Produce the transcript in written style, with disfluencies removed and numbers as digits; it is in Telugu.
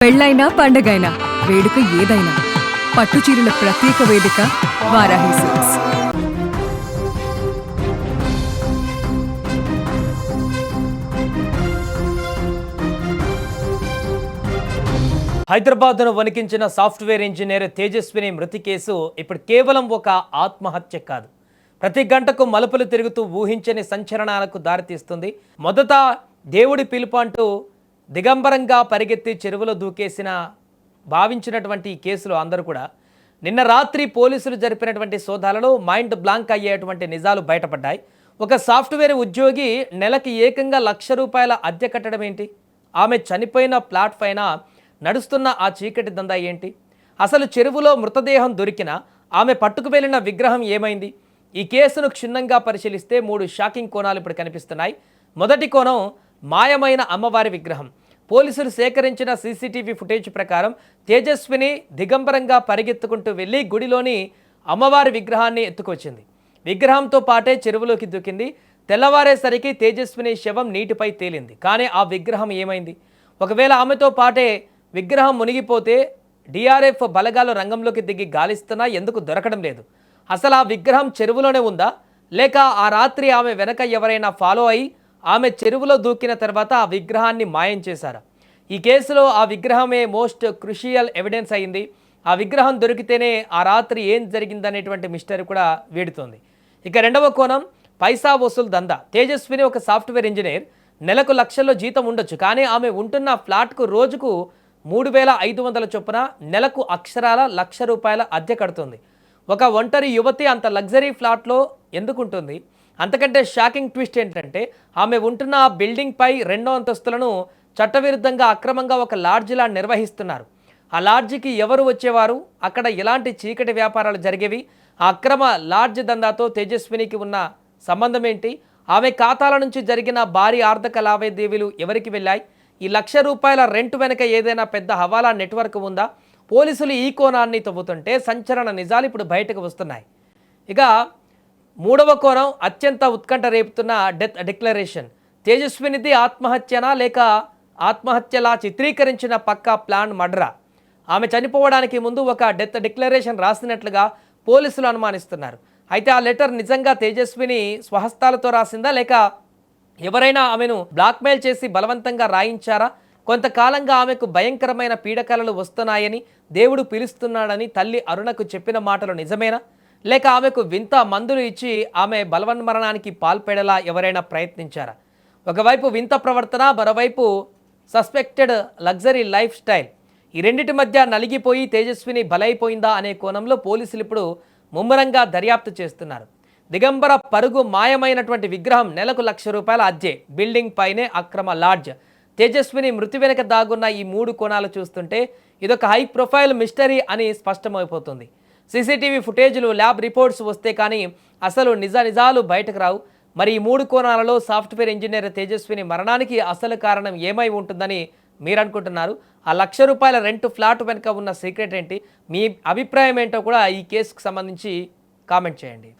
పెళ్ళైనా పండగైనా వేడుక ఏదైనా పట్టుచీరల ప్రత్యేక వేదిక వారాహి సిల్క్స్. హైదరాబాద్ను వణికించిన సాఫ్ట్వేర్ ఇంజనీర్ తేజస్విని మృతి కేసు ఇప్పుడు కేవలం ఒక ఆత్మహత్య కాదు, ప్రతి గంటకు మలుపులు తిరుగుతూ ఊహించని సంచలనాలకు దారితీస్తుంది. మొదట దేవుడి పిలుపు అంటూ దిగంబరంగా పరిగెత్తి చెరువులో దూకేసిన భావించినటువంటి ఈ కేసులో అందరూ కూడా నిన్న రాత్రి పోలీసులు జరిపినటువంటి సోదాలలో మైండ్ బ్లాంక్ అయ్యేటువంటి నిజాలు బయటపడ్డాయి. ఒక సాఫ్ట్వేర్ ఉద్యోగి నెలకి ఏకంగా ₹1,00,000 అద్దె కట్టడం ఏంటి? ఆమె చనిపోయిన ప్లాట్ పైన నడుస్తున్న ఆ చీకటి దందా ఏంటి? అసలు చెరువులో మృతదేహం దొరికిన ఆమె పట్టుకు వెళ్ళిన విగ్రహం ఏమైంది? ఈ కేసును క్షుణ్ణంగా పరిశీలిస్తే 3 షాకింగ్ కోణాలు ఇప్పుడు కనిపిస్తున్నాయి. మొదటి కోణం మాయమైన అమ్మవారి విగ్రహం. పోలీసులు సేకరించిన సీసీటీవీ ఫుటేజ్ ప్రకారం తేజస్విని దిగంబరంగా పరిగెత్తుకుంటూ వెళ్ళి గుడిలోని అమ్మవారి విగ్రహాన్ని ఎత్తుకొచ్చింది. విగ్రహంతో పాటే చెరువులోకి దూకింది. తెల్లవారేసరికి తేజస్విని శవం నీటిపై తేలింది. కానీ ఆ విగ్రహం ఏమైంది? ఒకవేళ ఆమెతో పాటే విగ్రహం మునిగిపోతే డిఆర్ఎఫ్ బలగాలు రంగంలోకి దిగి గాలిస్తున్నా ఎందుకు దొరకడం లేదు? అసలు ఆ విగ్రహం చెరువులోనే ఉందా, లేక ఆ రాత్రి ఆమె వెనక ఎవరైనా ఫాలో అయి ఆమె చెరువులో దూకిన తర్వాత ఆ విగ్రహాన్ని మాయం చేశారా? ఈ కేసులో ఆ విగ్రహమే మోస్ట్ క్రుషియల్ ఎవిడెన్స్ అయింది. ఆ విగ్రహం దొరికితేనే ఆ రాత్రి ఏం జరిగిందనేటువంటి మిస్టరీ కూడా వీడుతోంది. ఇక రెండవ కోణం పైసా వసూలు దందా. తేజస్విని ఒక సాఫ్ట్వేర్ ఇంజనీర్. నెలకు లక్షల్లో జీతం ఉండొచ్చు, కానీ ఆమె ఉంటున్న ఫ్లాట్కు రోజుకు 3,500 చొప్పున నెలకు అక్షరాల ₹1,00,000 అద్దె కడుతుంది. ఒక ఒంటరి యువతి అంత లగ్జరీ ఫ్లాట్లో ఎందుకుంటుంది? అంతకంటే షాకింగ్ ట్విస్ట్ ఏంటంటే ఆమె ఉంటున్న ఆ బిల్డింగ్ పై 2వ అంతస్తులను చట్టవిరుద్ధంగా అక్రమంగా ఒక లాడ్జిలా నిర్వహిస్తున్నారు. ఆ లాడ్జికి ఎవరు వచ్చేవారు? అక్కడ ఎలాంటి చీకటి వ్యాపారాలు జరిగేవి? ఆ అక్రమ లాడ్జ్ దందాతో తేజస్వినికి ఉన్న సంబంధం ఏంటి? ఆమె ఖాతాల నుంచి జరిగిన భారీ ఆర్థిక లావాదేవీలు ఎవరికి వెళ్ళాయి? ఈ ₹1,00,000 రెంట్ వెనుక ఏదైనా పెద్ద హవాలా నెట్వర్క్ ఉందా? పోలీసులు ఈ కోణాన్ని తవ్వుతుంటే సంచలన నిజాలు ఇప్పుడు బయటకు వస్తున్నాయి. ఇక మూడవ కోణం అత్యంత ఉత్కంఠ రేపుతున్న డెత్ డిక్లరేషన్. తేజస్వినిది ఆత్మహత్యనా, లేక ఆత్మహత్యలా చిత్రీకరించిన పక్కా ప్లాన్ మర్డరా? ఆమె చనిపోవడానికి ముందు ఒక డెత్ డిక్లరేషన్ రాసినట్లుగా పోలీసులు అనుమానిస్తున్నారు. అయితే ఆ లెటర్ నిజంగా తేజస్విని స్వహస్తాలతో రాసిందా, లేక ఎవరైనా ఆమెను బ్లాక్మెయిల్ చేసి బలవంతంగా రాయించారా? కొంతకాలంగా ఆమెకు భయంకరమైన పీడకలలు వస్తున్నాయని, దేవుడు పిలుస్తున్నాడని తల్లి అరుణకు చెప్పిన మాటలు నిజమేనా, లేక ఆమెకు వింత మందులు ఇచ్చి ఆమె బలవన్మరణానికి పాల్పడేలా ఎవరైనా ప్రయత్నించారా? ఒకవైపు వింత ప్రవర్తన, మరోవైపు సస్పెక్టెడ్ లగ్జరీ లైఫ్ స్టైల్. ఈ రెండింటి మధ్య నలిగిపోయి తేజస్విని బలైపోయిందా అనే కోణంలో పోలీసులు ఇప్పుడు ముమ్మరంగా దర్యాప్తు చేస్తున్నారు. దిగంబర పరుగు, మాయమైనటువంటి విగ్రహం, నెలకు ₹1,00,000 అద్దె, బిల్డింగ్ పైనే అక్రమ లాడ్జ్. తేజస్విని మృతి వెనుక దాగున్న ఈ 3 కోణాలు చూస్తుంటే ఇదొక హై ప్రొఫైల్ మిస్టరీ అని స్పష్టమైపోతుంది. సీసీటీవీ ఫుటేజ్లు, ల్యాబ్ రిపోర్ట్స్ వస్తే కానీ అసలు నిజాలు బయటకు రావు. మరి ఈ 3 కోణాలలో సాఫ్ట్వేర్ ఇంజనీర్ తేజస్విని మరణానికి అసలు కారణం ఏమై ఉంటుందని మీరు అనుకుంటున్నారు? ఆ ₹1,00,000 రెంట్ ఫ్లాట్ వెనుక ఉన్న సీక్రెట్ ఏంటి? మీ అభిప్రాయం ఏంటో కూడా ఈ కేసుకు సంబంధించి కామెంట్ చేయండి.